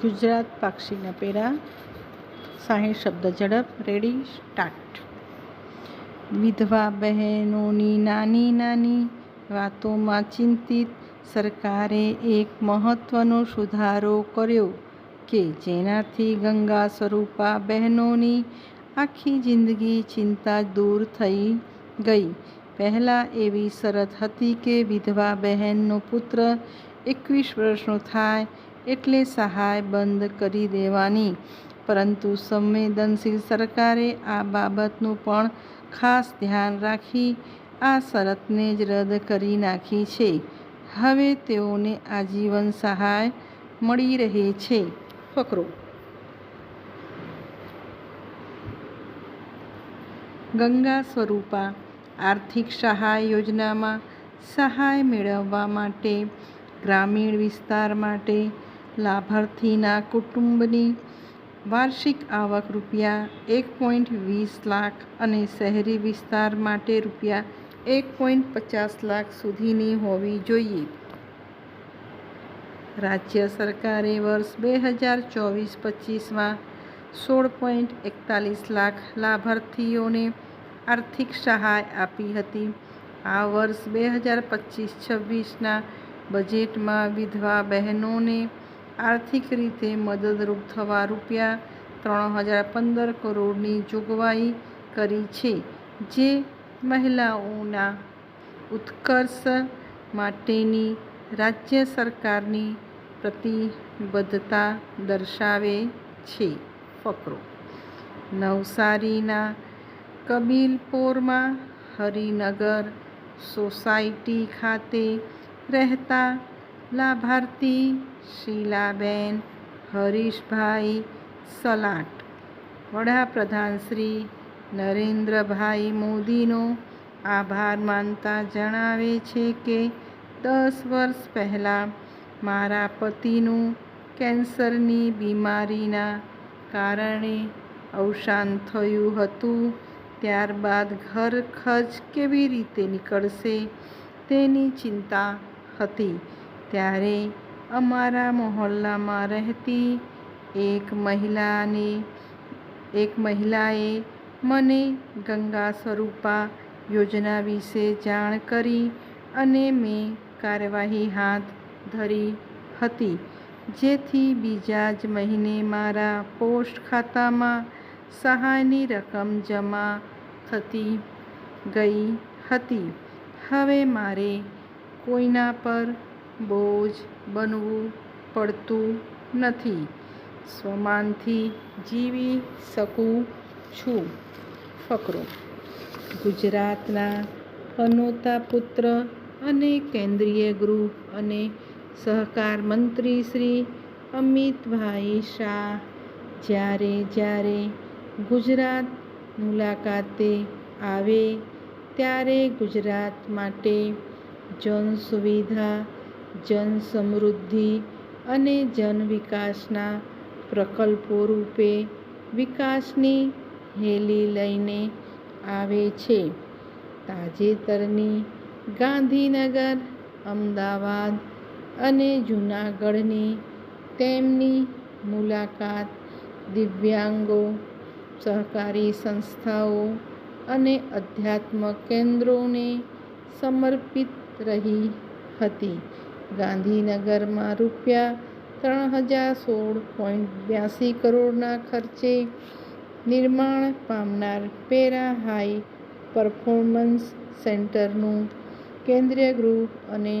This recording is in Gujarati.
ગુજરાત પાક્ષીના પેરા 60 શબ્દ ઝડપ. Ready start. વિધવા બહેનોની નાની નાની વાતોમાં ચિંતિત સરકારે એક મહત્વનો સુધારો કર્યો કે જેનાથી ગંગા સ્વરૂપા બહેનોની આખી જિંદગી ચિંતા દૂર થઈ ગઈ. પહેલાં એવી શરત હતી કે વિધવા બહેનનો પુત્ર 21 વર્ષનો થાય એટલે સહાય બંધ કરી દેવાની, પરંતુ સંવેદનશીલ સરકારે આ બાબતનું પણ ખાસ ધ્યાન રાખી આ શરતને જ રદ કરી નાખી છે. હવે તેઓને આજીવન સહાય મળી રહે છે. ફકરો. ગંગા સ્વરૂપા આર્થિક સહાય યોજનામાં સહાય મેળવવા માટે ગ્રામીણ વિસ્તાર માટે લાભાર્થીના કુટુંબની વાર્ષિક આવક ₹1.20 લાખ અને શહેરી વિસ્તાર માટે ₹1.50 લાખ સુધીની હોવી જોઈએ. રાજ્ય સરકારે વર્ષ 2024-25માં 16.41 લાખ લાભાર્થીઓને આર્થિક સહાય આપી હતી. આ વર્ષ 2025-26ના બજેટમાં વિધવા બહેનોને આર્થિક રીતે મદદરૂપ થવા ₹3015 કરોડની જોગવાઈ કરી છે, જે મહિલાઓના ઉત્કર્ષ માટેની રાજ્ય સરકારની પ્રતિબદ્ધતા દર્શાવે છે. ફકરો. નવસારીના કબીલપોરમાં હરિનગર સોસાયટી ખાતે રહેતા લાભાર્થી શીલાબેન હરીશભાઈ સલાટ વડાપ્રધાન શ્રી નરેન્દ્રભાઈ મોદીનો આભાર માનતા જણાવે છે કે 10 વર્ષ પહેલાં મારા પતિનું કેન્સરની બીમારીના કારણે અવસાન થયું હતું. ત્યારબાદ ઘર ખર્ચ કેવી રીતે નીકળશે તેની ચિંતા હતી. ત્યારે અમારા મહોલ્લામાં રહેતી એક મહિલાએ મને ગંગા સ્વરૂપા યોજના વિશે જાણ કરી અને મેં કાર્યવાહી હાથ ધરી હતી, જેથી બીજા જ મહિને મારા પોસ્ટ ખાતામાં સહાયની રકમ જમા થતી ગઈ હતી. હવે મારે કોઈના પર બોજ બનવું પડતું નથી. સ્વમાનથી જીવી શકું છું. ફકરો. ગુજરાતના પનોતા પુત્ર અને કેન્દ્રીય ગૃહ અને સહકાર મંત્રી શ્રી અમિતભાઈ શાહ જ્યારે ગુજરાત મુલાકાતે આવે ત્યારે ગુજરાત માટે જનસુવિધા, જનસમૃદ્ધિ અને જનવિકાસના પ્રકલ્પો રૂપે વિકાસની હેલી લઈને આવે છે. તાજેતરની ગાંધીનગર, અમદાવાદ અને જૂનાગઢની તેમની મુલાકાત દિવ્યાંગો, સહકારી સંસ્થાઓ અને અધ્યાત્મ કેન્દ્રોને સમર્પિત રહી હતી. ગાંધીનગરમાં ₹3016.82 કરોડના ખર્ચે નિર્માણ પામનાર પેરા હાઈ પરફોર્મન્સ સેન્ટરનું કેન્દ્રીય ગૃહ અને